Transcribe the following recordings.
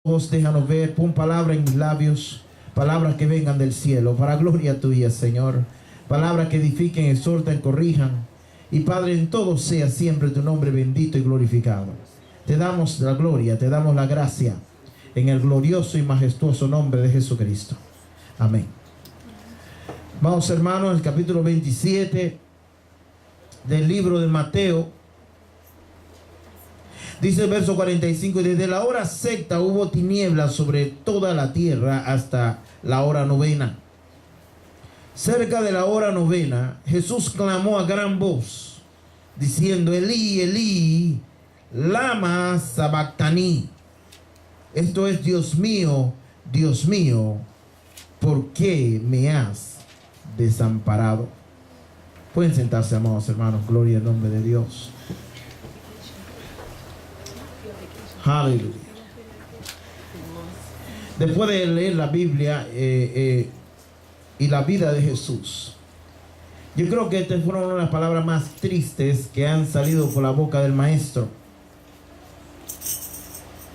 Déjanos ver, pon palabra en mis labios, palabras que vengan del cielo, para gloria tuya, Señor. Palabras que edifiquen, exhorten, corrijan. Y Padre, en todo sea siempre tu nombre bendito y glorificado. Te damos la gloria, te damos la gracia, en el glorioso y majestuoso nombre de Jesucristo. Amén. Vamos, hermanos, al capítulo 27 del libro de Mateo. Dice el verso 45, desde la hora sexta hubo tinieblas sobre toda la tierra hasta la hora novena. Cerca de la hora novena, Jesús clamó a gran voz, diciendo, Elí, Elí, lama sabactani. Esto es, Dios mío, ¿por qué me has desamparado? Pueden sentarse, amados hermanos, gloria al nombre de Dios. Aleluya. Después de leer la Biblia y la vida de Jesús, yo creo que estas fueron una de las palabras más tristes que han salido por la boca del Maestro.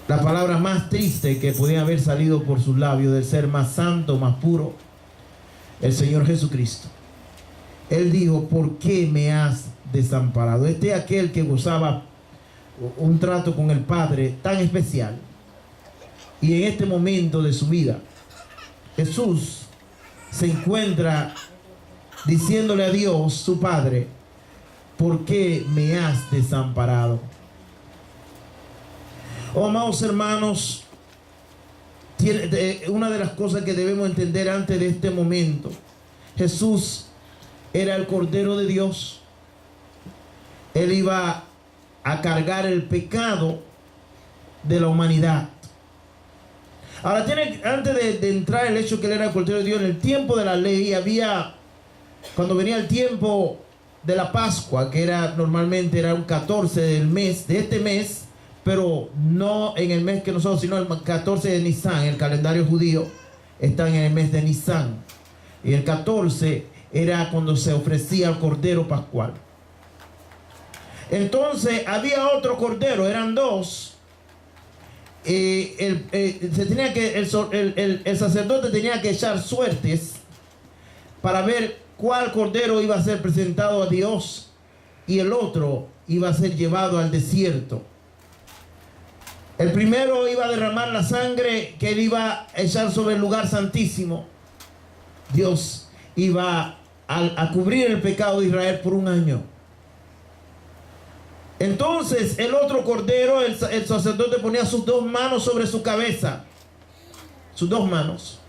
La palabra más triste que podía haber salido por sus labios del ser más santo, más puro, el Señor Jesucristo. Él dijo, ¿por qué me has desamparado? Este es aquel que gozaba un trato con el Padre tan especial, y en este momento de su vida Jesús se encuentra diciéndole a Dios, su Padre, ¿por qué me has desamparado? Oh, amados hermanos, una de las cosas que debemos entender antes de este momento, Jesús era el Cordero de Dios. Él iba a cargar el pecado de la humanidad. Ahora, antes de entrar el hecho que él era el Cordero de Dios, en el tiempo de la ley cuando venía el tiempo de la Pascua, que normalmente era un 14 de este mes, pero no en el mes que nosotros, sino el 14 de Nisan, el calendario judío está en el mes de Nisan, y el 14 era cuando se ofrecía el Cordero Pascual. Entonces había otro cordero, eran dos. El sacerdote tenía que echar suertes para ver cuál cordero iba a ser presentado a Dios, y el otro iba a ser llevado al desierto. El primero iba a derramar la sangre que él iba a echar sobre el lugar santísimo. Dios iba a cubrir el pecado de Israel por un año. Entonces el otro cordero, el sacerdote ponía sus dos manos sobre su cabeza, sus dos manos,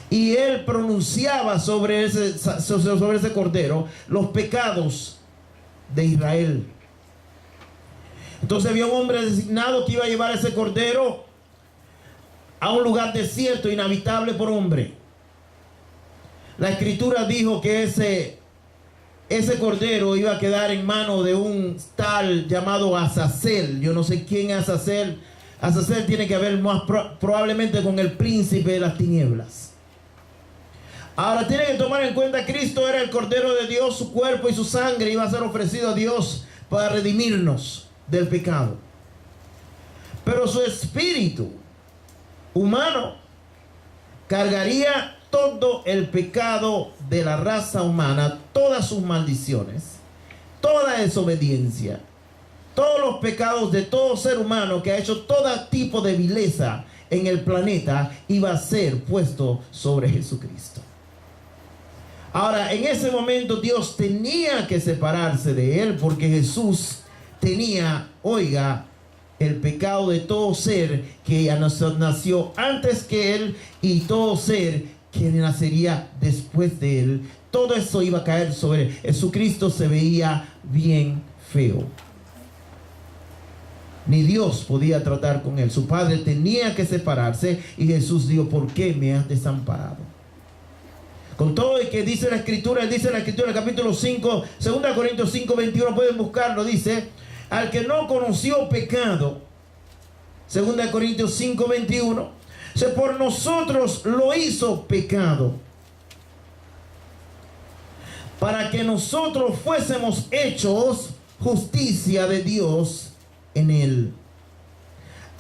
y él pronunciaba sobre ese cordero los pecados de Israel. Entonces había un hombre designado que iba a llevar ese cordero a un lugar desierto, inhabitable por hombre. La escritura dijo que ese cordero iba a quedar en manos de un tal llamado Azazel. Yo no sé quién es Azazel. Azazel tiene que ver más probablemente con el príncipe de las tinieblas. Ahora tiene que tomar en cuenta, Cristo era el Cordero de Dios, su cuerpo y su sangre iba a ser ofrecido a Dios para redimirnos del pecado. Pero su espíritu humano cargaría todo el pecado de la raza humana, todas sus maldiciones, toda desobediencia, todos los pecados de todo ser humano que ha hecho todo tipo de vileza en el planeta, iba a ser puesto sobre Jesucristo. Ahora, en ese momento Dios tenía que separarse de él, porque Jesús tenía, oiga, el pecado de todo ser que nació antes que él, y todo ser que nacería después de él. Todo eso iba a caer sobre él. Jesucristo se veía bien feo. Ni Dios podía tratar con él. Su padre tenía que separarse, y Jesús dijo, ¿por qué me has desamparado? Con todo el que dice la escritura, en el capítulo 5, 2 Corintios 5, 21, pueden buscarlo, dice, al que no conoció pecado, 2 Corintios 5, 21, por nosotros lo hizo pecado, para que nosotros fuésemos hechos justicia de Dios en él.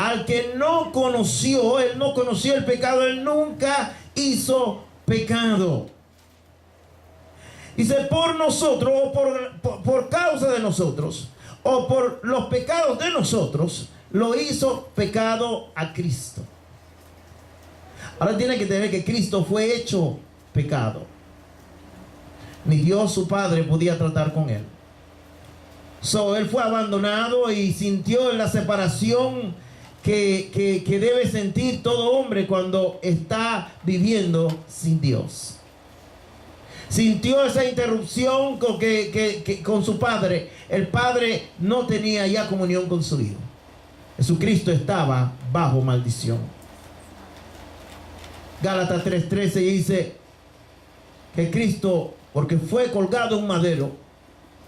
al que no conoció, él no conoció el pecado, él nunca hizo pecado. Dice, por nosotros, o por causa de nosotros, o por los pecados de nosotros, lo hizo pecado a Cristo. Ahora tiene que tener que Cristo fue hecho pecado. Ni Dios su Padre podía tratar con él. Él fue abandonado y sintió la separación que debe sentir todo hombre cuando está viviendo sin Dios. Sintió esa interrupción con su Padre. El Padre no tenía ya comunión con su Hijo. Jesucristo estaba bajo maldición. Gálatas 3:13 dice que Cristo, porque fue colgado en un madero,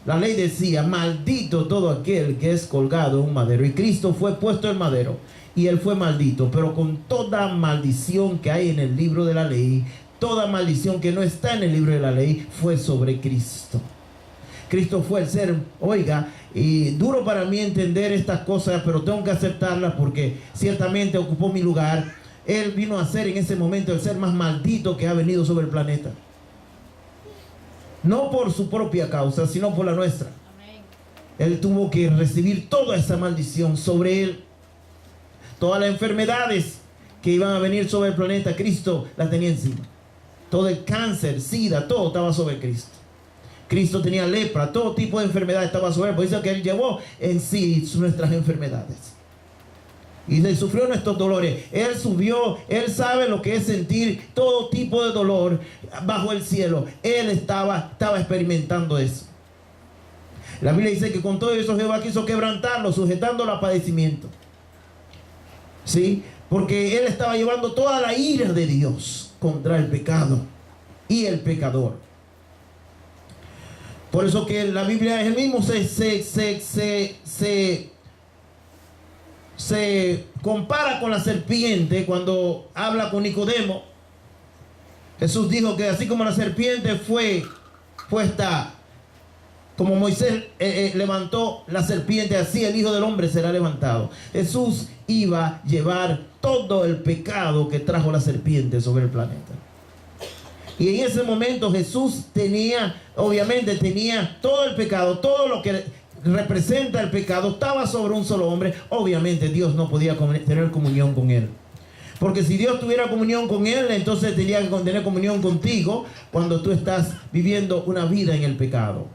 la ley decía, maldito todo aquel que es colgado en un madero. Y Cristo fue puesto en madero y él fue maldito, pero con toda maldición que hay en el libro de la ley, toda maldición que no está en el libro de la ley, fue sobre Cristo. Cristo fue el ser, oiga, y duro para mí entender estas cosas, pero tengo que aceptarlas porque ciertamente ocupó mi lugar. Él vino a ser en ese momento el ser más maldito que ha venido sobre el planeta. No por su propia causa, sino por la nuestra. Amén. Él tuvo que recibir toda esa maldición sobre él. Todas las enfermedades que iban a venir sobre el planeta, Cristo las tenía encima. Todo el cáncer, sida, todo estaba sobre Cristo. Cristo tenía lepra, todo tipo de enfermedad estaba sobre él. Por eso que él llevó en sí nuestras enfermedades. Y él sufrió nuestros dolores. Él subió, él sabe lo que es sentir todo tipo de dolor bajo el cielo. Él estaba experimentando eso. La Biblia dice que con todo eso Jehová quiso quebrantarlo, sujetándolo a padecimiento. ¿Sí? Porque él estaba llevando toda la ira de Dios contra el pecado y el pecador. Por eso que la Biblia es el mismo se compara con la serpiente cuando habla con Nicodemo. Jesús dijo que así como la serpiente fue puesta, como Moisés levantó la serpiente, así el Hijo del Hombre será levantado. Jesús iba a llevar todo el pecado que trajo la serpiente sobre el planeta. Y en ese momento Jesús obviamente tenía todo el pecado, todo lo que representa el pecado, estaba sobre un solo hombre. Obviamente Dios no podía tener comunión con él. Porque si Dios tuviera comunión con él, entonces tenía que tener comunión contigo cuando tú estás viviendo una vida en el pecado.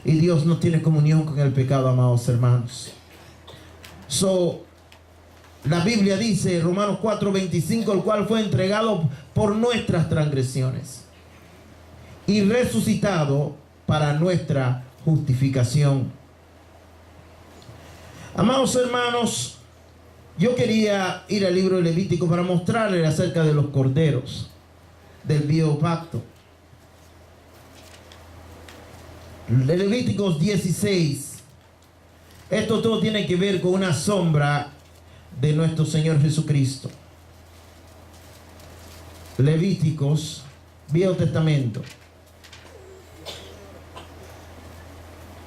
Y Dios no tiene comunión con el pecado, amados hermanos. La Biblia dice, Romanos 4:25, el cual fue entregado por nuestras transgresiones y resucitado para nuestra justificación. Amados hermanos, yo quería ir al libro de Levítico para mostrarles acerca de los corderos del viejo pacto. Levíticos 16. Esto todo tiene que ver con una sombra de nuestro Señor Jesucristo. Levíticos, Viejo Testamento.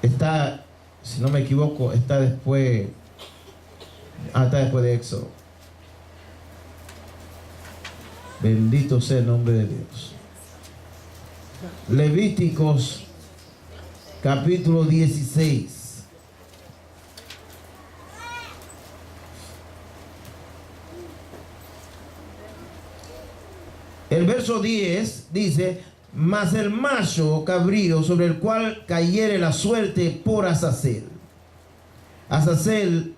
Está, si no me equivoco, está después de Éxodo. Bendito sea el nombre de Dios. Levíticos capítulo 16. El verso 10 dice: mas el macho cabrío sobre el cual cayere la suerte por Azazel. Azazel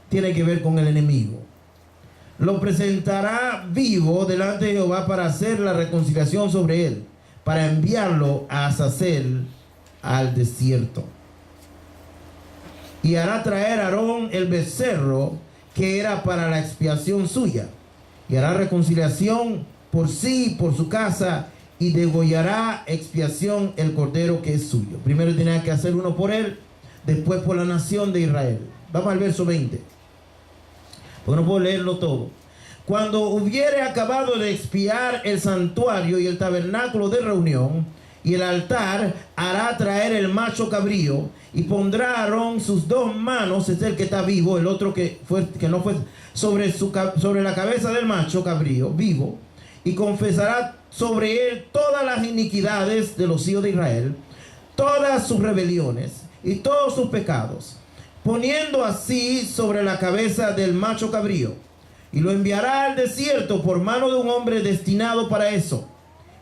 tiene que ver con el enemigo. Lo presentará vivo delante de Jehová para hacer la reconciliación sobre él, para enviarlo a Azazel al desierto. Y hará traer a Aarón el becerro que era para la expiación suya, y hará reconciliación por sí y por su casa, y degollará expiación el cordero que es suyo. Primero tenía que hacer uno por él, después por la nación de Israel. Vamos al verso 20, porque no puedo leerlo todo. Cuando hubiere acabado de expiar el santuario y el tabernáculo de reunión, Y el altar hará traer el macho cabrío, y pondrá a Aarón sus 2 manos, es el que está vivo, el otro que no fue, sobre la cabeza del macho cabrío vivo, y confesará sobre él todas las iniquidades de los hijos de Israel, todas sus rebeliones y todos sus pecados, poniendo así sobre la cabeza del macho cabrío, y lo enviará al desierto por mano de un hombre destinado para eso.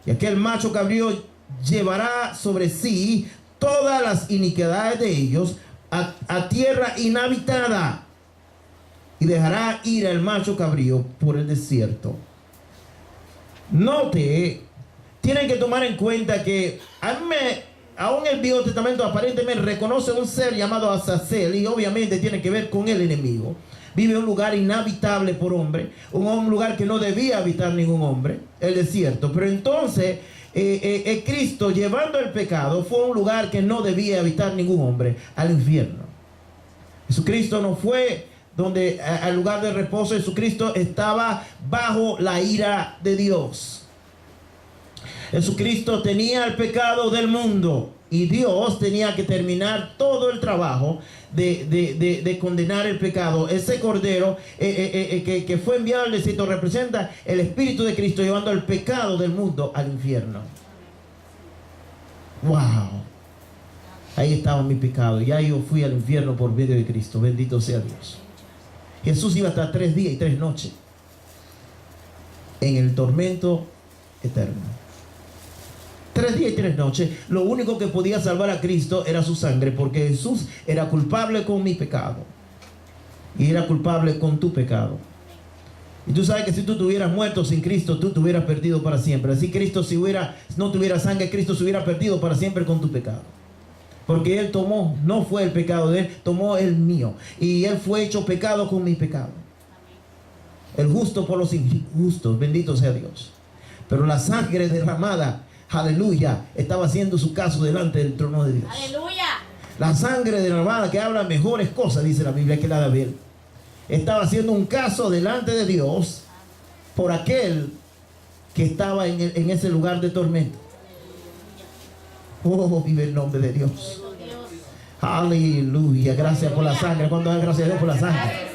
Y aquel macho cabrío llevará sobre sí todas las iniquidades de ellos a tierra inhabitada, y dejará ir al macho cabrío por el desierto. Note, tienen que tomar en cuenta que aún el Viejo Testamento aparentemente reconoce un ser llamado Azazel, y obviamente tiene que ver con el enemigo. Vive en un lugar inhabitable por hombre, un lugar que no debía habitar ningún hombre, el desierto. Pero entonces Cristo, llevando el pecado, fue a un lugar que no debía habitar ningún hombre, al infierno. Jesucristo no fue al lugar de reposo. Jesucristo estaba bajo la ira de Dios. Jesucristo tenía el pecado del mundo, y Dios tenía que terminar todo el trabajo de condenar el pecado. Ese cordero que fue enviado al desierto representa el Espíritu de Cristo llevando el pecado del mundo al infierno. Wow. Ahí estaba mi pecado. Ya yo fui al infierno por medio de Cristo. Bendito sea Dios. Jesús iba a estar 3 días y 3 noches en el tormento eterno. 3 días y 3 noches. Lo único que podía salvar a Cristo era su sangre, porque Jesús era culpable con mi pecado y era culpable con tu pecado. Y tú sabes que si tú te hubieras muerto sin Cristo, tú te hubieras perdido para siempre. Así Cristo, si no tuviera sangre, Cristo se hubiera perdido para siempre con tu pecado. Porque Él tomó, no fue el pecado de Él, tomó el mío. Y Él fue hecho pecado con mi pecado. El justo por los injustos, bendito sea Dios. Pero la sangre derramada, aleluya, estaba haciendo su caso delante del trono de Dios. Aleluya. La sangre derramada, que habla mejores cosas, dice la Biblia, que la de Abel, estaba haciendo un caso delante de Dios por aquel que estaba en ese lugar de tormento. Oh, vive el nombre de Dios. Aleluya. Gracias por la sangre. ¿Cuándo da gracias a Dios por la sangre?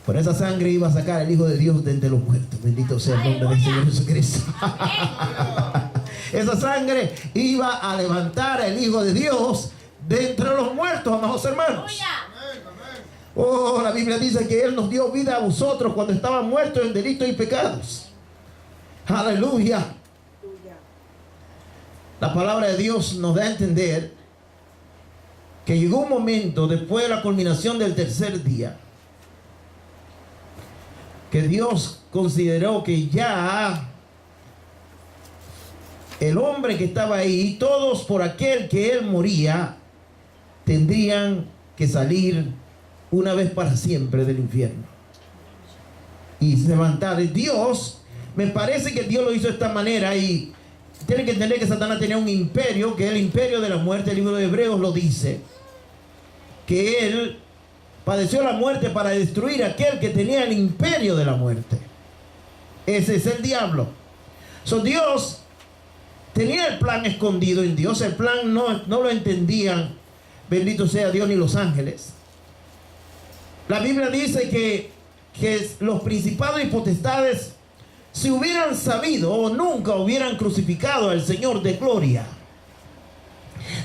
Por esa sangre iba a sacar el Hijo de Dios de entre los muertos. Bendito sea el nombre del Señor Jesucristo. Esa sangre iba a levantar al Hijo de Dios de entre los muertos, amados hermanos. Oh, la Biblia dice que Él nos dio vida a vosotros cuando estaban muertos en delitos y pecados. Aleluya. La palabra de Dios nos da a entender que llegó un momento después de la culminación del 3er día que Dios consideró que ya el hombre que estaba ahí, todos por aquel que él moría, tendrían que salir una vez para siempre del infierno y levantar. Dios, me parece que Dios lo hizo de esta manera, y tienen que entender que Satanás tenía un imperio, que es el imperio de la muerte. El libro de Hebreos lo dice, que él padeció la muerte para destruir a aquel que tenía el imperio de la muerte. Ese es el diablo. Dios tenía el plan escondido en Dios. El plan no lo entendían, bendito sea Dios, ni los ángeles. La Biblia dice que los principados y potestades, si hubieran sabido, nunca hubieran crucificado al Señor de gloria.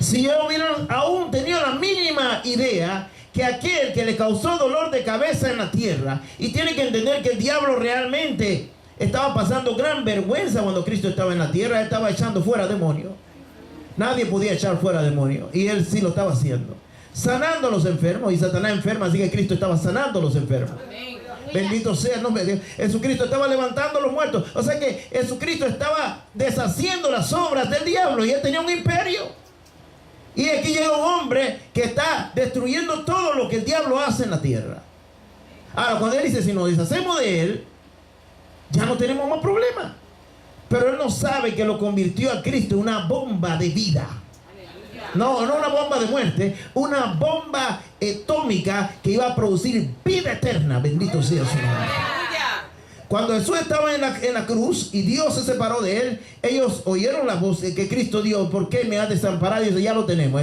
Si hubieran aún tenido la mínima idea que aquel que le causó dolor de cabeza en la tierra, y tiene que entender que el diablo realmente estaba pasando gran vergüenza cuando Cristo estaba en la tierra. Él estaba echando fuera demonios. Nadie podía echar fuera demonios, y él sí lo estaba haciendo, sanando a los enfermos. Y Satanás enferma, así que Cristo estaba sanando a los enfermos. Bendito sea el nombre de Dios. Jesucristo estaba levantando a los muertos. O sea que Jesucristo estaba deshaciendo las obras del diablo, y él tenía un imperio. Y aquí llega un hombre que está destruyendo todo lo que el diablo hace en la tierra. Ahora, cuando él dice, si nos deshacemos de él, ya no tenemos más problemas. Pero él no sabe que lo convirtió a Cristo en una bomba de vida. No una bomba de muerte, una bomba atómica que iba a producir vida eterna. Bendito sea su nombre. Cuando Jesús estaba en la cruz y Dios se separó de él, ellos oyeron la voz que Cristo dijo: ¿por qué me has desamparado? Y dice: ya lo tenemos,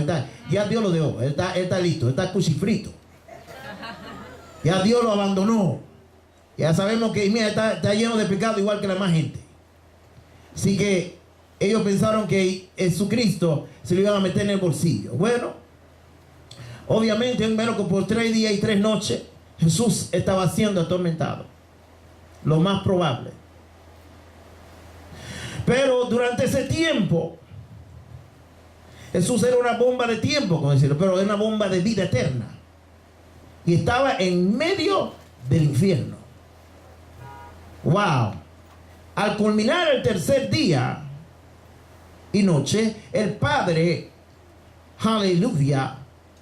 ya Dios lo dejó, está listo, está cuchifrito. Ya Dios lo abandonó. Ya sabemos que mira, está lleno de pecado igual que la más gente. Así que ellos pensaron que Jesucristo se lo iban a meter en el bolsillo. Bueno, obviamente en menos que por 3 días y 3 noches Jesús estaba siendo atormentado. Lo más probable. Pero durante ese tiempo Jesús era una bomba de tiempo, como decirlo, pero era una bomba de vida eterna. Y estaba en medio del infierno. Wow. Al culminar el tercer día y noche, el Padre, aleluya,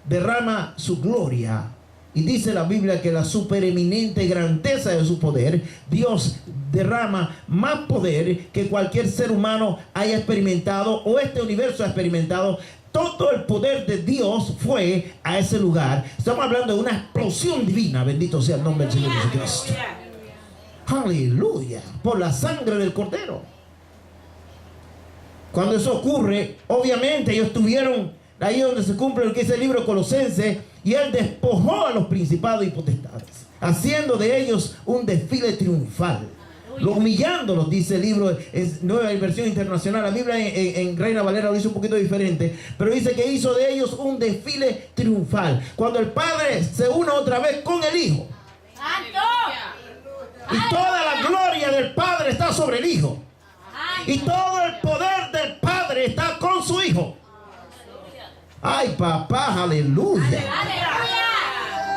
derrama su gloria. Y dice la Biblia que la supereminente grandeza de su poder, Dios derrama más poder que cualquier ser humano haya experimentado o este universo ha experimentado. Todo el poder de Dios fue a ese lugar. Estamos hablando de una explosión divina. Bendito sea el nombre del Señor Jesucristo. Aleluya. Por la sangre del Cordero. Cuando eso ocurre, obviamente ellos estuvieron ahí donde se cumple lo que dice el libro de Colosenses. Y él despojó a los principados y potestades, haciendo de ellos un desfile triunfal, humillándolos, dice el libro, es Nueva Versión Internacional. La Biblia en Reina Valera lo dice un poquito diferente, pero dice que hizo de ellos un desfile triunfal. Cuando el Padre se une otra vez con el Hijo, y toda la gloria del Padre está sobre el Hijo, y todo el poder del Padre está con su Hijo. Ay, papá, aleluya.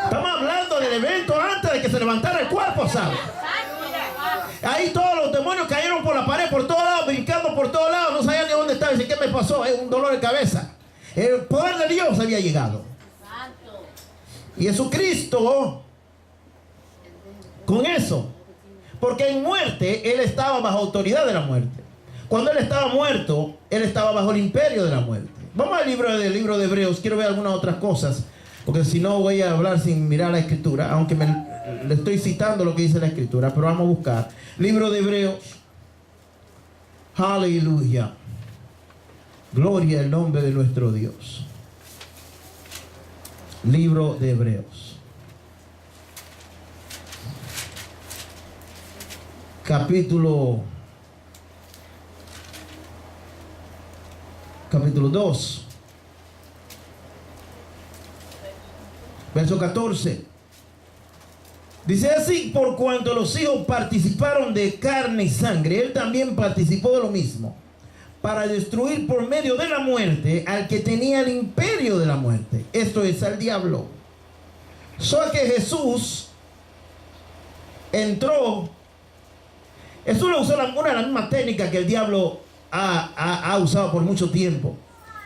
Estamos hablando del evento antes de que se levantara el cuerpo, ¿sabes? Ahí todos los demonios cayeron por la pared, por todos lados, brincando por todos lados. No sabían ni dónde estaba. Dice: ¿qué me pasó? Es un dolor de cabeza. El poder de Dios había llegado. Y Jesucristo, con eso, porque en muerte, Él estaba bajo autoridad de la muerte. Cuando Él estaba muerto, Él estaba bajo el imperio de la muerte. Vamos al libro de Hebreos. Quiero ver algunas otras cosas, porque si no voy a hablar sin mirar la Escritura, aunque le estoy citando lo que dice la Escritura, pero vamos a buscar. Libro de Hebreos. Aleluya. Gloria al nombre de nuestro Dios. Libro de Hebreos. Capítulo 2, verso 14. Dice así: por cuanto los hijos participaron de carne y sangre, él también participó de lo mismo, para destruir por medio de la muerte al que tenía el imperio de la muerte, esto es, al diablo. Solo que Jesús entró. Jesús lo usó una de las mismas técnicas que el diablo ha usado por mucho tiempo,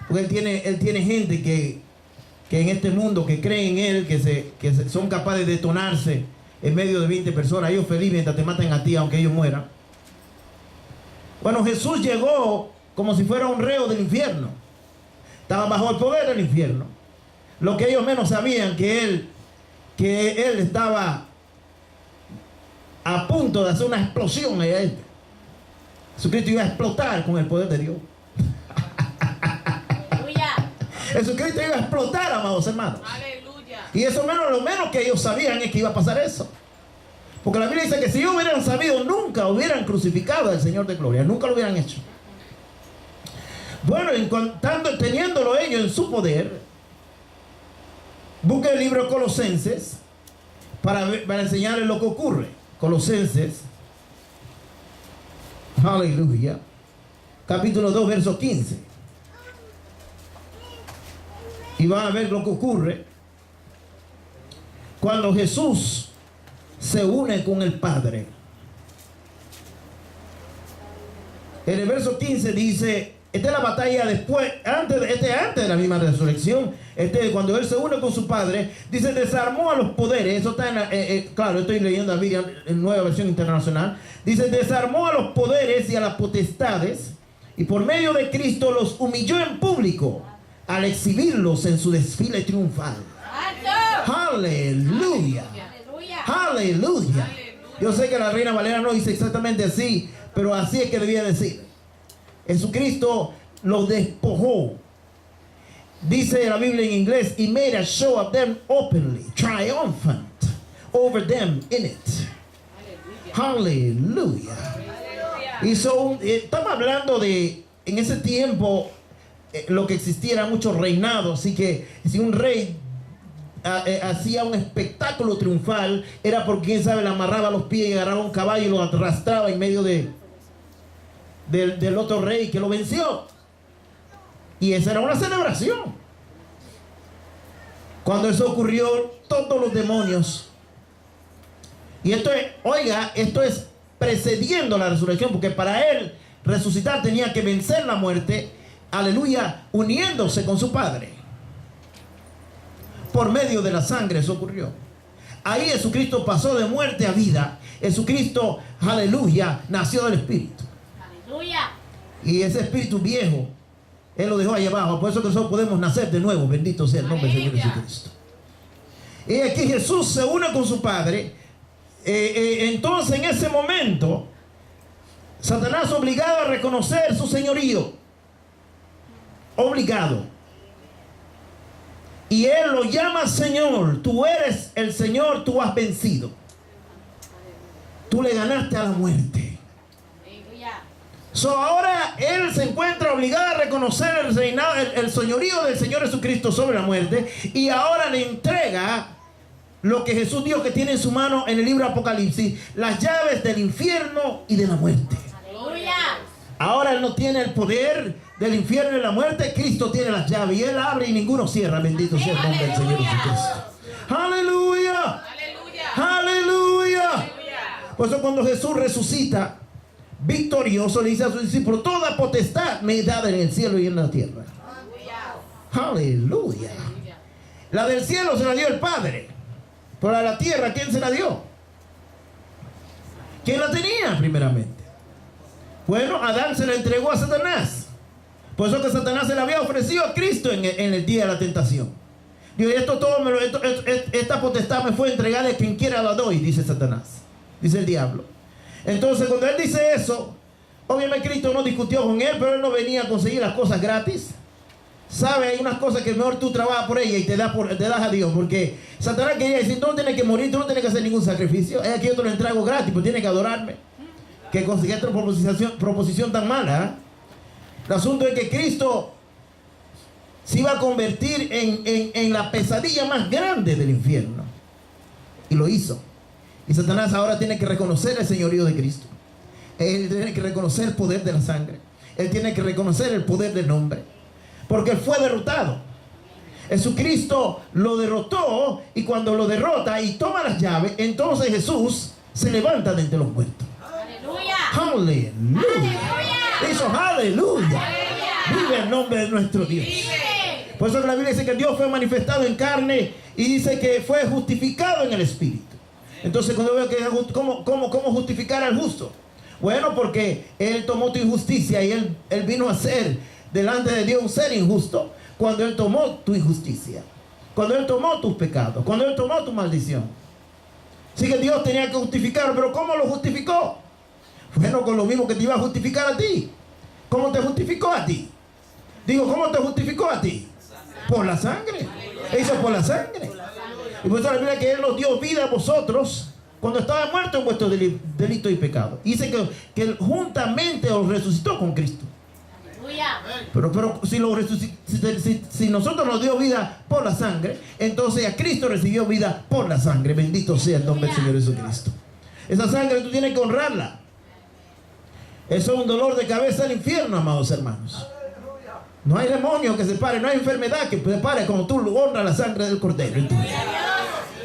porque él tiene gente que en este mundo que creen en él, que son capaces de detonarse en medio de 20 personas. Ellos felices mientras te matan a ti, aunque ellos mueran. Bueno, Jesús llegó como si fuera un reo del infierno. Estaba bajo el poder del infierno. Lo que ellos menos sabían, que él estaba a punto de hacer una explosión allá adentro. Jesucristo iba a explotar con el poder de Dios. Jesucristo iba a explotar, amados hermanos. Aleluya. Y eso lo menos que ellos sabían es que iba a pasar eso. Porque la Biblia dice que si ellos hubieran sabido, nunca hubieran crucificado al Señor de gloria. Nunca lo hubieran hecho. Bueno, teniéndolo ellos en su poder, busque el libro de Colosenses para enseñarles lo que ocurre. Colosenses, aleluya, capítulo 2, verso 15. Y van a ver lo que ocurre cuando Jesús se une con el Padre. En el verso 15 dice: esta es la batalla después, antes de la misma resurrección. Cuando él se une con su Padre, dice: desarmó a los poderes. Eso está claro, estoy leyendo la Biblia en Nueva Versión Internacional. Dice: desarmó a los poderes y a las potestades, y por medio de Cristo los humilló en público, al exhibirlos en su desfile triunfal. ¡Aleluya! ¡Aleluya! Yo sé que la Reina Valera no dice exactamente así, pero así es que debía decir. Jesucristo los despojó. Dice la Biblia en inglés, He made a show of them openly, triumphant over them in it. Aleluya. Estamos hablando de, en ese tiempo, lo que existía era mucho reinado. Así que si un rey hacía un espectáculo triunfal, era porque, quién sabe, le amarraba los pies y agarraba un caballo y lo arrastraba en medio del otro rey que lo venció. Y esa era una celebración. Cuando eso ocurrió, todos los demonios, y esto es, oiga, esto es precediendo la resurrección, porque para él resucitar tenía que vencer la muerte, aleluya, uniéndose con su Padre. Por medio de la sangre eso ocurrió. Ahí Jesucristo pasó de muerte a vida. Jesucristo, aleluya, nació del Espíritu. Aleluya. Y ese espíritu viejo, Él lo dejó ahí abajo. Por eso que nosotros podemos nacer de nuevo. Bendito sea el nombre del Señor Jesucristo. Y aquí Jesús se une con su Padre. Entonces en ese momento Satanás obligado a reconocer su señorío. Obligado. Y Él lo llama Señor. Tú eres el Señor, tú has vencido. Tú le ganaste a la muerte. Ahora Él se encuentra obligado a reconocer el reinado, el señorío del Señor Jesucristo sobre la muerte. Y ahora le entrega lo que Jesús dijo que tiene en su mano en el libro de Apocalipsis: las llaves del infierno y de la muerte. Aleluya. Ahora Él no tiene el poder del infierno y de la muerte. Cristo tiene las llaves y Él abre y ninguno cierra. Bendito sea el nombre del Señor Jesucristo. Aleluya. Aleluya. Por eso cuando Jesús resucita victorioso, le dice a sus discípulos: toda potestad me es dada en el cielo y en la tierra. Aleluya. La del cielo se la dio el Padre, pero a la tierra, ¿quién se la dio? ¿Quién la tenía primeramente? Bueno, Adán se la entregó a Satanás. Por eso que Satanás se la había ofrecido a Cristo en el día de la tentación. Digo, esta potestad me fue entregada, a quien quiera la doy, dice Satanás, dice el diablo. Entonces cuando Él dice eso, obviamente Cristo no discutió con Él, pero Él no venía a conseguir las cosas gratis. Sabe, hay unas cosas que mejor tú trabajas por ella y te das a Dios, porque Satanás quería decir: tú no tienes que morir, tú no tienes que hacer ningún sacrificio, es que yo te lo entrego gratis, pero tienes que adorarme. Que conseguí esta proposición tan mala, ¿eh? El asunto es que Cristo se iba a convertir en la pesadilla más grande del infierno, y lo hizo. Y Satanás ahora tiene que reconocer el señorío de Cristo. Él tiene que reconocer el poder de la sangre. Él tiene que reconocer el poder del nombre, porque Él fue derrotado. Jesucristo lo derrotó, y cuando lo derrota y toma las llaves, entonces Jesús se levanta de entre los muertos. Aleluya. Eso, aleluya. Vive el nombre de nuestro Dios. Por eso la Biblia dice que Dios fue manifestado en carne, y dice que fue justificado en el Espíritu. Entonces cuando veo que ¿cómo justificar al justo? Bueno, porque Él tomó tu injusticia, y Él vino a ser delante de Dios un ser injusto cuando Él tomó tu injusticia, cuando Él tomó tus pecados, cuando Él tomó tu maldición. Así que Dios tenía que justificarlo. Pero ¿cómo lo justificó? Bueno, con lo mismo que te iba a justificar a ti. ¿Cómo te justificó a ti? Digo, ¿cómo te justificó a ti? Por la sangre. Hizo por la sangre. Y por eso la Biblia que Él nos dio vida a vosotros cuando estaban muertos en vuestros delitos y pecados. Y dice que Él juntamente os resucitó con Cristo. Pero si nosotros nos dio vida por la sangre, entonces a Cristo recibió vida por la sangre. Bendito sea el nombre del Señor Jesucristo. Esa sangre tú tienes que honrarla. Eso es un dolor de cabeza al infierno, amados hermanos. No hay demonio que se pare, no hay enfermedad que se pare cuando tú honras la sangre del Cordero.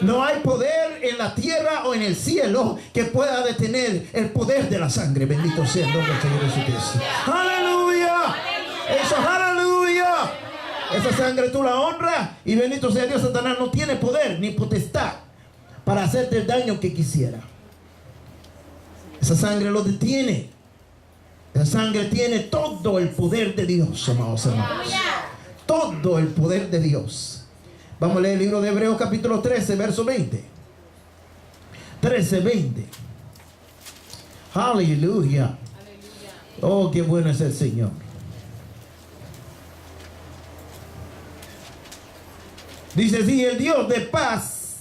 No hay poder en la tierra o en el cielo que pueda detener el poder de la sangre. Bendito sea el nombre del Señor Jesucristo. ¡Aleluya! Eso, aleluya. Esa sangre tú la honras, y bendito sea Dios. Satanás no tiene poder ni potestad para hacerte el daño que quisiera. Esa sangre lo detiene. Esa sangre tiene todo el poder de Dios, amados hermanos. Todo el poder de Dios. Vamos a leer el libro de Hebreos capítulo 13, verso 20. 13, 20. Aleluya. Oh, qué bueno es el Señor. Dice así: el Dios de paz,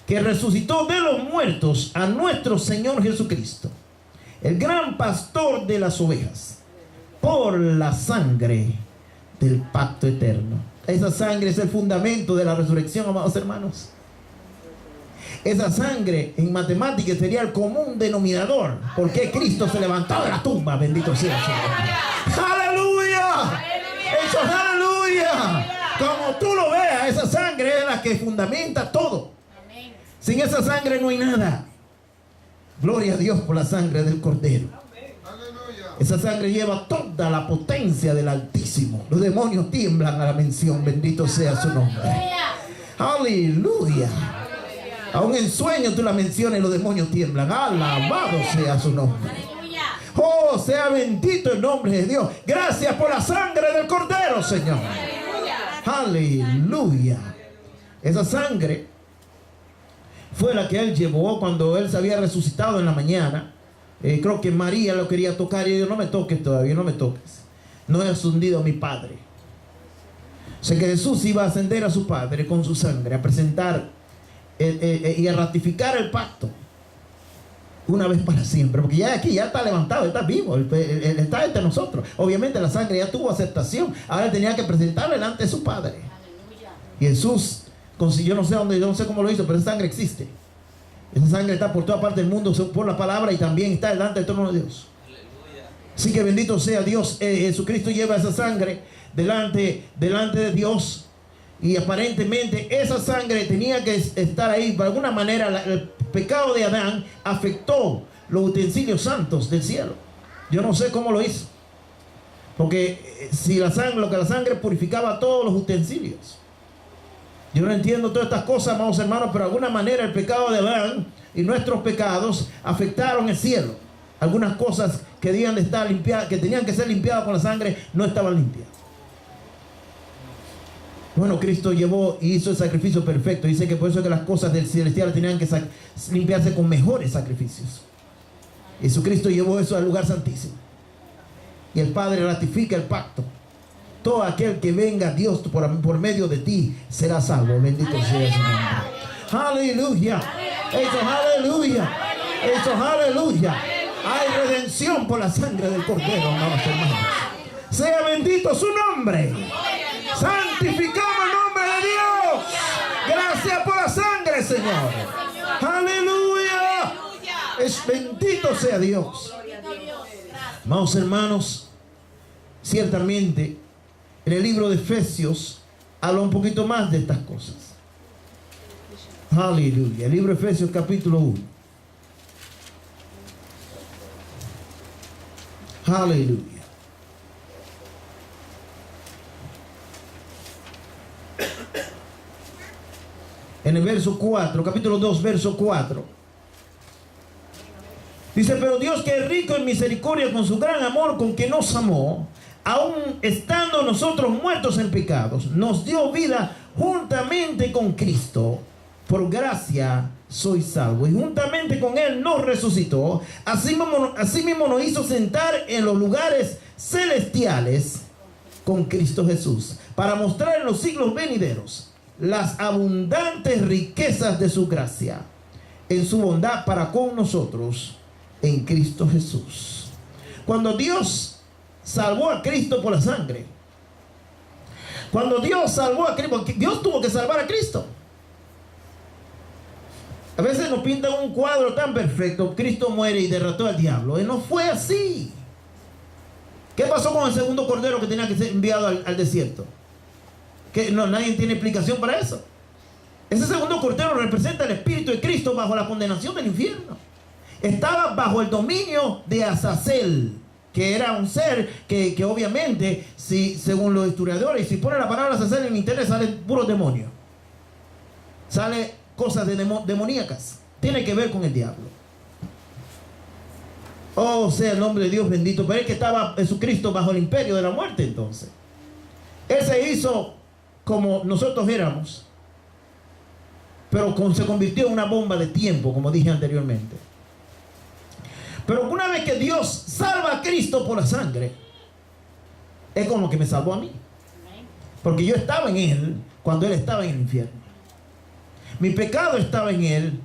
que resucitó de los muertos a nuestro Señor Jesucristo, el gran pastor de las ovejas, por la sangre del pacto eterno. Esa sangre es el fundamento de la resurrección, amados hermanos. Esa sangre en matemáticas sería el común denominador. Porque Cristo se levantó de la tumba. Bendito sea el Señor. ¡Aleluya! Eso es aleluya. Como tú lo veas, esa sangre es la que fundamenta todo. Sin esa sangre no hay nada. Gloria a Dios por la sangre del Cordero. Esa sangre lleva toda la potencia del Altísimo. Los demonios tiemblan a la mención. Bendito sea su nombre. Aleluya. Aún en sueño tú la mencionas y los demonios tiemblan. Alabado sea su nombre. Oh, sea bendito el nombre de Dios. Gracias por la sangre del Cordero, Señor. Aleluya. Esa sangre fue la que él llevó cuando él se había resucitado en la mañana. Creo que María lo quería tocar y dijo: no me toques todavía, no me toques. No he hundido a mi Padre. O sea que Jesús iba a ascender a su Padre con su sangre, a presentar y a ratificar el pacto una vez para siempre, porque ya aquí ya está levantado, está vivo, él está entre nosotros. Obviamente la sangre ya tuvo aceptación, ahora él tenía que presentarla delante de su Padre. Aleluya. Y Jesús consiguió, no sé dónde, no sé cómo lo hizo, pero esa sangre existe. Esa sangre está por toda parte del mundo por la palabra y también está delante del trono de Dios. Aleluya. Así que bendito sea Dios. Jesucristo lleva esa sangre delante de Dios. Y aparentemente esa sangre tenía que estar ahí. De alguna manera el pecado de Adán afectó los utensilios santos del cielo. Yo no sé cómo lo hizo. Porque si la sangre purificaba todos los utensilios. Yo no entiendo todas estas cosas, amados hermanos, pero de alguna manera el pecado de Adán y nuestros pecados afectaron el cielo. Algunas cosas que debían de estar limpiadas, que tenían que ser limpiadas con la sangre, no estaban limpias. Bueno, Cristo llevó y hizo el sacrificio perfecto. Dice que por eso es que las cosas del celestial tenían que limpiarse con mejores sacrificios. Jesucristo llevó eso al lugar santísimo. Y el Padre ratifica el pacto. Todo aquel que venga a Dios por medio de ti será salvo. Bendito sea su nombre. Aleluya. Eso es aleluya. Eso es aleluya. Hay redención por la sangre del Cordero, amados hermanos. Sea bendito su nombre. Santificamos el nombre de Dios. Gracias por la sangre, Señor. Aleluya. Es bendito sea Dios. Amados hermanos, ciertamente en el libro de Efesios habla un poquito más de estas cosas. Aleluya. El libro de Efesios capítulo 1. Aleluya. En el verso 4, capítulo 2, verso 4. Dice: pero Dios, que es rico en misericordia, con su gran amor con que nos amó, aun estando nosotros muertos en pecados, nos dio vida juntamente con Cristo. Por gracia sois salvos. Y juntamente con Él nos resucitó. Así mismo nos hizo sentar en los lugares celestiales con Cristo Jesús, para mostrar en los siglos venideros las abundantes riquezas de su gracia en su bondad para con nosotros en Cristo Jesús. Cuando Dios salvó a Cristo por la sangre, cuando Dios salvó a Cristo, Dios tuvo que salvar a Cristo. A veces nos pintan un cuadro tan perfecto: Cristo muere y derrotó al diablo. Y no fue así. ¿Qué pasó con el segundo cordero que tenía que ser enviado al desierto? Que no, nadie tiene explicación para eso. Ese segundo cordero representa el Espíritu de Cristo bajo la condenación del infierno. Estaba bajo el dominio de Azazel, que era un ser que obviamente, según los historiadores, si ponen la palabra Azazel en internet, salen puros demonios. Sale cosas demoníacas. Tiene que ver con el diablo. Oh, sea el nombre de Dios bendito. Pero es que estaba Jesucristo bajo el imperio de la muerte entonces. Él se hizo como nosotros éramos, pero se convirtió en una bomba de tiempo, como dije anteriormente. Pero una vez que Dios salva a Cristo por la sangre, es como que me salvó a mí. Porque yo estaba en Él cuando Él estaba en el infierno. Mi pecado estaba en Él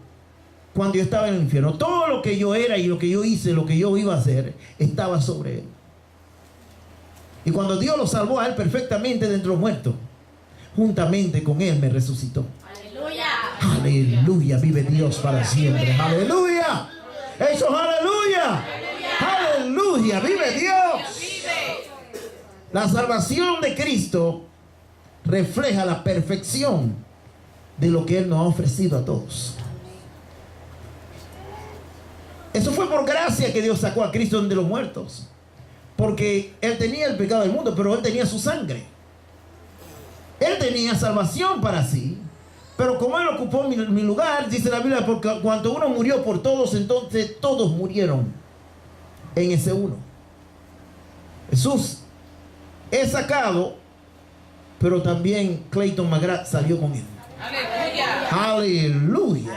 cuando yo estaba en el infierno. Todo lo que yo era y lo que yo hice, lo que yo iba a hacer, estaba sobre Él. Y cuando Dios lo salvó a Él perfectamente de entre los muertos, juntamente con Él me resucitó. Aleluya. Aleluya. Vive Dios para siempre. Aleluya. Eso, aleluya. Aleluya. Vive Dios. La salvación de Cristo refleja la perfección de lo que Él nos ha ofrecido a todos. Eso fue por gracia que Dios sacó a Cristo de entre los muertos. Porque Él tenía el pecado del mundo, pero Él tenía su sangre. Él tenía salvación para sí. Pero como Él ocupó mi lugar, dice la Biblia, porque cuando uno murió por todos, entonces todos murieron en ese uno. Jesús es sacado, pero también Clayton McGrath salió con Él. Aleluya. Aleluya.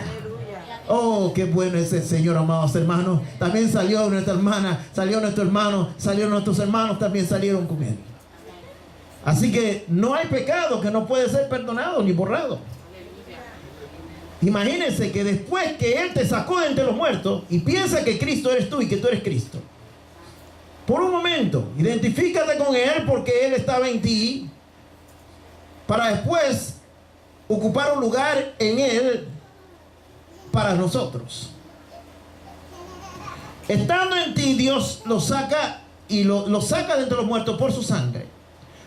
Oh, qué bueno es el Señor, amados hermanos. También salió nuestra hermana, salió nuestro hermano, salieron nuestros hermanos, también salieron con Él. Así que no hay pecado que no puede ser perdonado ni borrado. Imagínense que después que Él te sacó de entre los muertos y piensa que Cristo eres tú y que tú eres Cristo, por un momento, identifícate con Él porque Él estaba en ti, para después ocupar un lugar en Él para nosotros. Estando en ti, Dios lo saca y lo saca de entre los muertos por su sangre,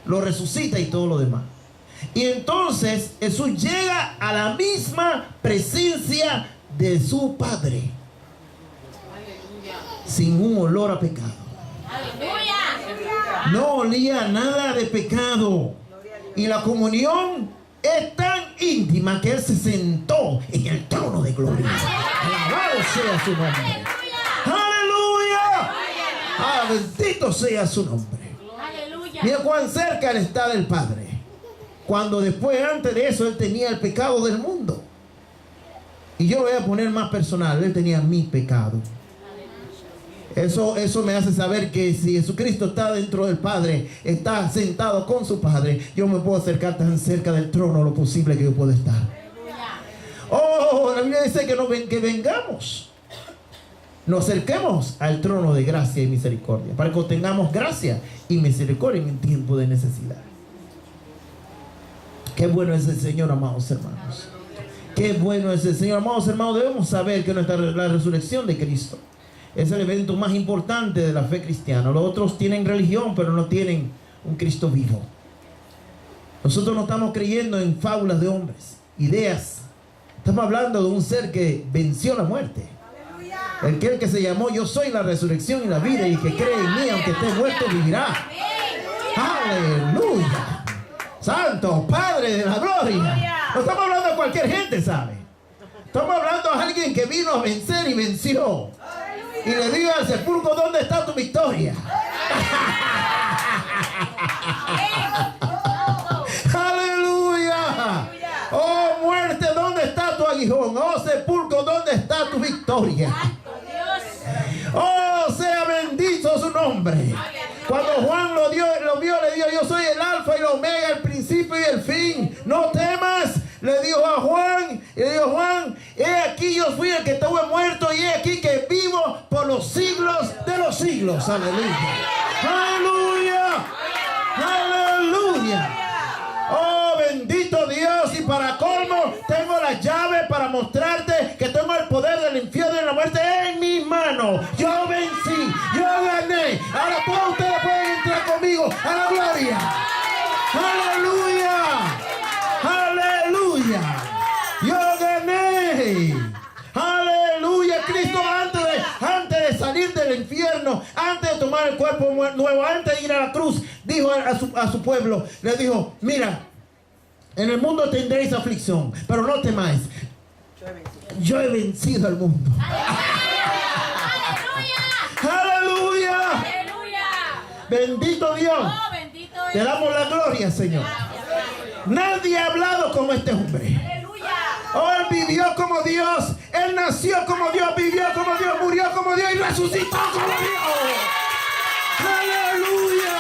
lo resucita y todo lo demás. Y entonces Jesús llega a la misma presencia de su Padre, sin un olor a pecado. No olía nada de pecado. Y la comunión es tan íntima que Él se sentó en el trono de gloria. Alabado sea su nombre. ¡Aleluya! ¡Ah, bendito sea su nombre! Mira cuán cerca Él está del Padre. Cuando después, antes de eso, Él tenía el pecado del mundo. Y yo lo voy a poner más personal. Él tenía mi pecado. Eso me hace saber que si Jesucristo está dentro del Padre, está sentado con su Padre, yo me puedo acercar tan cerca del trono lo posible que yo puedo estar. Oh, la Biblia dice que vengamos, nos acerquemos al trono de gracia y misericordia, para que obtengamos gracia y misericordia en tiempo de necesidad. Qué bueno es el Señor, amados hermanos. Qué bueno es el Señor, amados hermanos. Debemos saber que la resurrección de Cristo es el evento más importante de la fe cristiana. Los otros tienen religión, pero no tienen un Cristo vivo. Nosotros no estamos creyendo en fábulas de hombres, ideas. Estamos hablando de un ser que venció la muerte. El que se llamó yo soy la resurrección y la vida, y que cree en mí, aunque esté muerto, vivirá. Aleluya. Santo Padre de la gloria. No estamos hablando de cualquier gente, ¿sabe? Estamos hablando de alguien que vino a vencer y venció. Y le digo al sepulcro, ¿dónde está tu victoria? ¡Aleluya! Oh muerte, ¿dónde está tu aguijón? Oh sepulcro, ¿dónde está tu victoria? Oh, sea bendito su nombre. Cuando Juan lo vio, le dijo, yo soy el alfa y el omega, el principio y el fin. No temas, le dijo a Juan. Y le dijo, Juan, he aquí yo fui el que estuve muerto, y he aquí que vivo por los siglos de los siglos. Aleluya. Aleluya. Aleluya. Oh, bendito Dios. Y para colmo, tengo la llave para mostrarte que tengo el poder del infierno y de la muerte en mis manos. Yo vencí, yo gané. Ahora todos ustedes pueden entrar conmigo a la gloria. Aleluya. Aleluya. Yo gané. Aleluya. Cristo antes de salir del infierno, antes de tomar el cuerpo nuevo, antes de ir a la cruz, dijo a su pueblo, le dijo, mira, en el mundo tendréis aflicción, pero no temáis. Yo he vencido al mundo. ¡Aleluya! ¡Aleluya! ¡Bendito Dios! Oh, bendito Dios. Te damos la gloria, Señor. Nadie ha hablado como este hombre. ¡Aleluya! Oh, él vivió como Dios. Él nació como Dios, vivió como Dios, murió como Dios y resucitó como Dios. ¡Aleluya!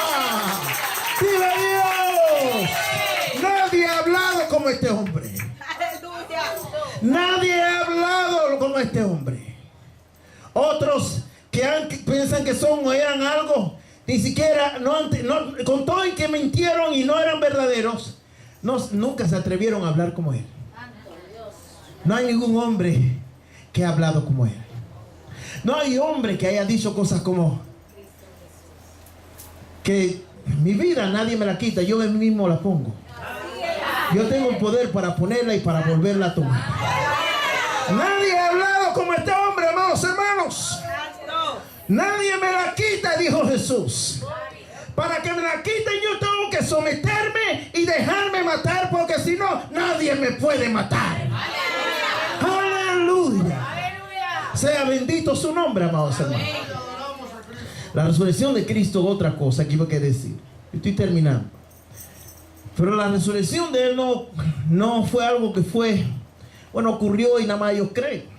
¡Vive Dios! Nadie ha hablado como este hombre. Nadie ha hablado como este hombre. Otros que piensan que son o eran algo, ni siquiera, con todo y que mintieron y no eran verdaderos, nunca se atrevieron a hablar como él. No hay ningún hombre que ha hablado como él. No hay hombre que haya dicho cosas como que mi vida nadie me la quita, yo mismo la pongo. Yo tengo el poder para ponerla y para volverla a tomar. Nadie ha hablado como este hombre, amados hermanos. Nadie me la quita, dijo Jesús. Para que me la quiten yo tengo que someterme y dejarme matar, porque si no, nadie me puede matar. Aleluya. Sea bendito su nombre, amados hermanos. La resurrección de Cristo, otra cosa que iba a decir. Estoy terminando. Pero la resurrección de Él no fue algo que ocurrió y nada más ellos creen.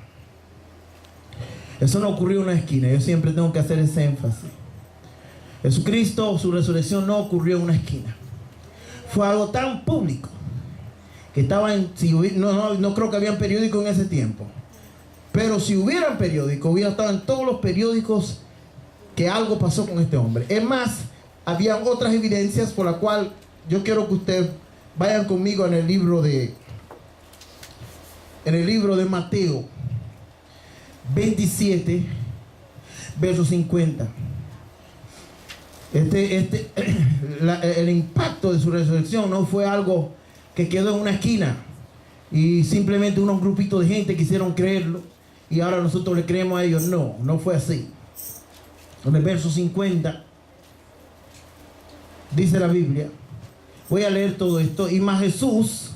Eso no ocurrió en una esquina. Yo siempre tengo que hacer ese énfasis. Jesucristo, su resurrección no ocurrió en una esquina. Fue algo tan público que no creo que habían periódicos en ese tiempo. Pero si hubieran periódicos, hubiera estado en todos los periódicos que algo pasó con este hombre. Es más, habían otras evidencias por la cual yo quiero que ustedes vayan conmigo en el libro de Mateo 27, verso 50. El impacto de su resurrección no fue algo que quedó en una esquina y simplemente unos grupitos de gente quisieron creerlo y ahora nosotros le creemos a ellos. No fue así. En el verso 50 dice la Biblia, voy a leer todo esto: y más Jesús,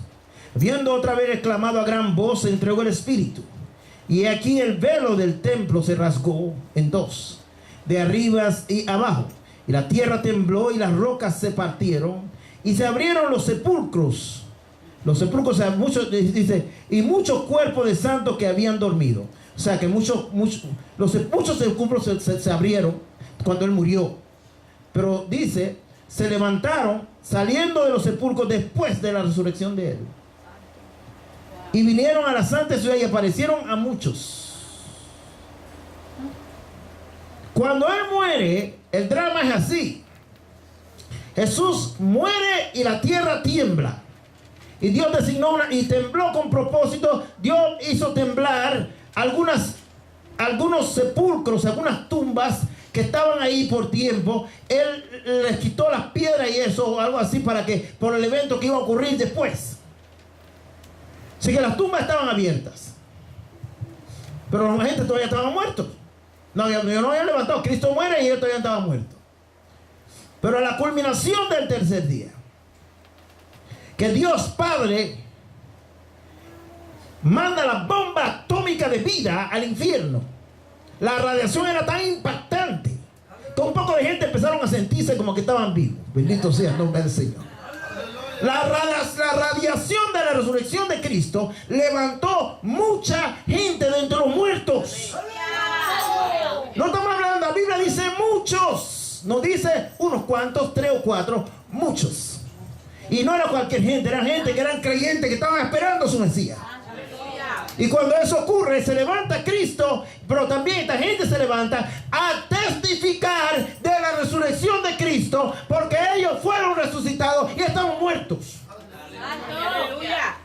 viendo otra vez exclamado a gran voz, se entregó el Espíritu. Y aquí el velo del templo se rasgó en dos, de arriba y abajo. Y la tierra tembló y las rocas se partieron y se abrieron los sepulcros. Los sepulcros, dice, y muchos cuerpos de santos que habían dormido. O sea que muchos sepulcros se abrieron cuando él murió. Pero dice, se levantaron saliendo de los sepulcros después de la resurrección de él. Y vinieron a la santa ciudad y aparecieron a muchos. Cuando él muere, el drama es así. Jesús muere y la tierra tiembla. Y Dios designó y tembló con propósito. Dios hizo temblar algunos sepulcros, algunas tumbas que estaban ahí por tiempo. Él les quitó las piedras y eso, algo así, por el evento que iba a ocurrir después. Así que las tumbas estaban abiertas, pero la gente todavía estaba muertos. No había levantado. Cristo muere y ellos todavía estaban muertos. Pero a la culminación del tercer día, que Dios Padre manda la bomba atómica de vida al infierno. La radiación era tan impactante que un poco de gente empezaron a sentirse como que estaban vivos. Bendito sea el nombre del Señor. La radiación de la resurrección de Cristo levantó mucha gente de entre los muertos. No estamos hablando, la Biblia dice muchos. No dice unos cuantos, 3 o 4, muchos. Y no era cualquier gente, eran gente que eran creyentes, que estaban esperando a su Mesías. Y cuando eso ocurre, se levanta Cristo, pero también esta gente se levanta a testificar de la resurrección de Cristo, porque ellos fueron resucitados y estaban muertos. ¡Aleluya!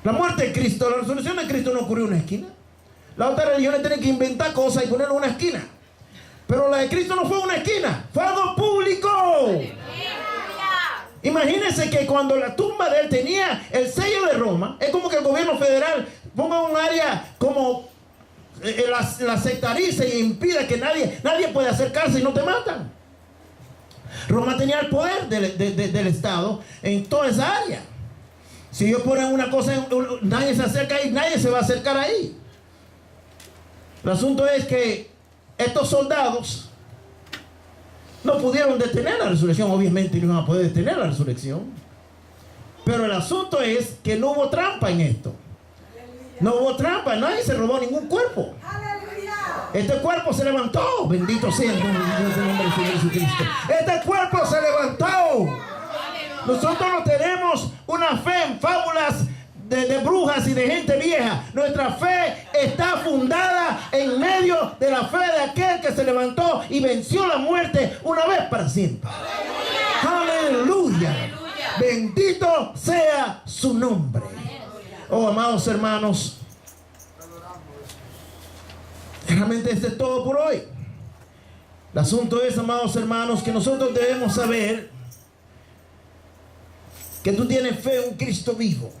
La muerte de Cristo, la resurrección de Cristo no ocurrió en una esquina. Las otras religiones tienen que inventar cosas y ponerlo en una esquina. Pero la de Cristo no fue una esquina, fue algo público. Imagínense que cuando la tumba de él tenía el sello de Roma, es como que el gobierno federal ponga un área como la sectariza y impida que nadie puede acercarse y no te matan. Roma tenía el poder del Estado en toda esa área. Si ellos ponen una cosa, nadie se acerca ahí, nadie se va a acercar ahí. El asunto es que estos soldados no pudieron detener la resurrección. Obviamente no iban a poder detener la resurrección. Pero el asunto es que no hubo trampa en esto. No hubo trampa, nadie se robó ningún cuerpo. Este cuerpo se levantó. Bendito sea el nombre del Señor Jesucristo. Este cuerpo se levantó. Nosotros no tenemos una fe en fábulas de brujas y de gente vieja. Nuestra fe está fundada en medio de la fe de aquel que se levantó y venció la muerte una vez para siempre. Aleluya. Bendito sea su nombre. Oh, amados hermanos, realmente esto es todo por hoy. El asunto es, amados hermanos, que nosotros debemos saber que tú tienes fe en un Cristo vivo.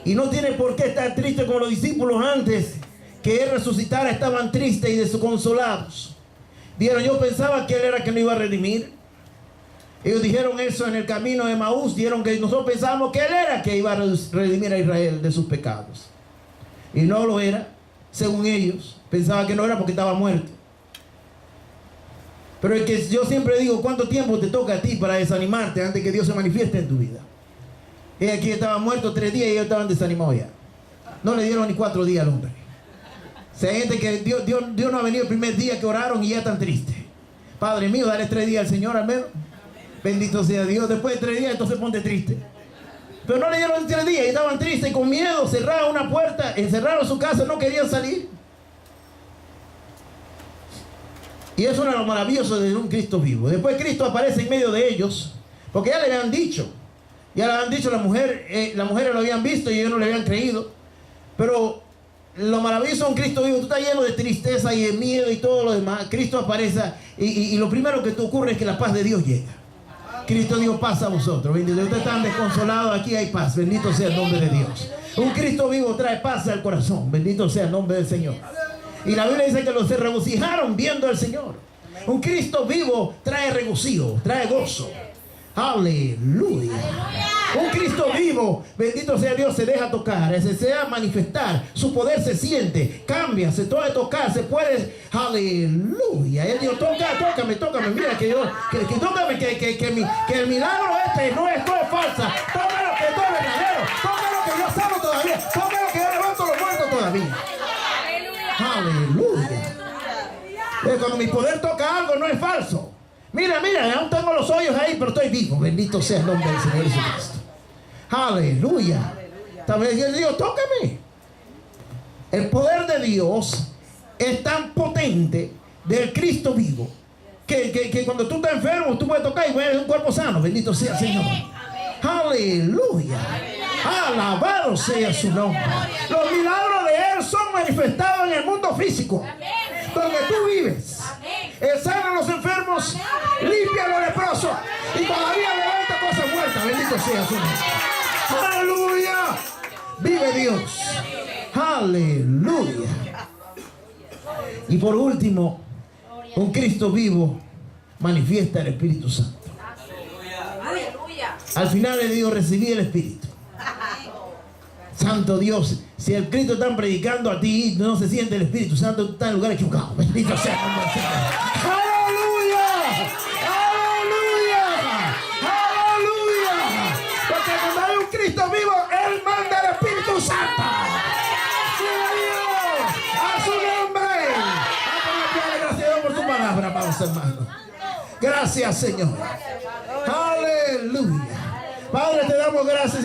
Y no tienes por qué estar triste como los discípulos antes que Él resucitara. Estaban tristes y desconsolados. Dijeron, yo pensaba que Él era que no iba a redimir. Ellos dijeron eso en el camino de Emaús. Dijeron que nosotros pensábamos que Él era que iba a redimir a Israel de sus pecados. Y no lo era, según ellos. Pensaban que no era porque estaba muerto. Pero es que yo siempre digo, ¿cuánto tiempo te toca a ti para desanimarte antes que Dios se manifieste en tu vida? Ellos aquí estaban muertos 3 días y ellos estaban desanimados ya. No le dieron ni 4 días al hombre. O sea, hay gente que Dios no ha venido el primer día que oraron y ya están tristes. Padre mío, dale 3 días al Señor al menos. Bendito sea Dios. Después de 3 días entonces ponte triste. Pero no le dieron 3 días y estaban tristes y con miedo. Cerraron una puerta, encerraron su casa, no querían salir. Y eso era lo maravilloso de un Cristo vivo. Después Cristo aparece en medio de ellos, porque ya le habían dicho. Ya le habían dicho, las mujeres lo habían visto y ellos no le habían creído. Pero lo maravilloso de un Cristo vivo, tú estás lleno de tristeza y de miedo y todo lo demás. Cristo aparece y lo primero que te ocurre es que la paz de Dios llega. Cristo dijo, paz a vosotros. Bendito, ustedes están desconsolados, aquí hay paz. Bendito sea el nombre de Dios. Un Cristo vivo trae paz al corazón. Bendito sea el nombre del Señor. Y la Biblia dice que los se regocijaron viendo al Señor. Un Cristo vivo trae regocijo, trae gozo. Aleluya. Un Cristo vivo, bendito sea Dios, se deja tocar, se deja manifestar, su poder se siente, cambia, se puede tocar, se puede, aleluya. Él dijo, tócame, mira que yo, tócame, que el milagro este no es falsa, tócalo que esto es verdadero, tócalo que yo sano todavía, tócalo que yo levanto los muertos todavía. Aleluya. Cuando mi poder toca algo no es falso. Mira, aún tengo los hoyos ahí, pero estoy vivo. Bendito sea el nombre del Señor Jesucristo. Aleluya. También Dios, tócame. El poder de Dios es tan potente del Cristo vivo que cuando tú estás enfermo, tú puedes tocar y ves un cuerpo sano. Bendito sea el Señor. Aleluya. Alabado sea su nombre. Los milagros de Él son manifestados en el mundo físico, donde tú vives. Él sana a los enfermos, limpia a los leprosos y todavía levanta cosas muertas. Bendito sea su nombre. Aleluya. Vive Dios. Aleluya. Y por último, un Cristo vivo manifiesta el Espíritu Santo. Al final le digo, recibí el Espíritu Santo. Dios, si el Cristo están predicando a ti no se siente el Espíritu Santo, tú estás en lugar equivocado. Bendito sea el nombre del Señor. ¡Aleluya! ¡Aleluya! ¡Aleluya! Porque cuando hay un Cristo vivo, Él manda el Espíritu Santo. ¡A su nombre! Gracias a Dios por su palabra, vamos hermanos. Gracias, Señor. Aleluya. Padre, te damos gracias.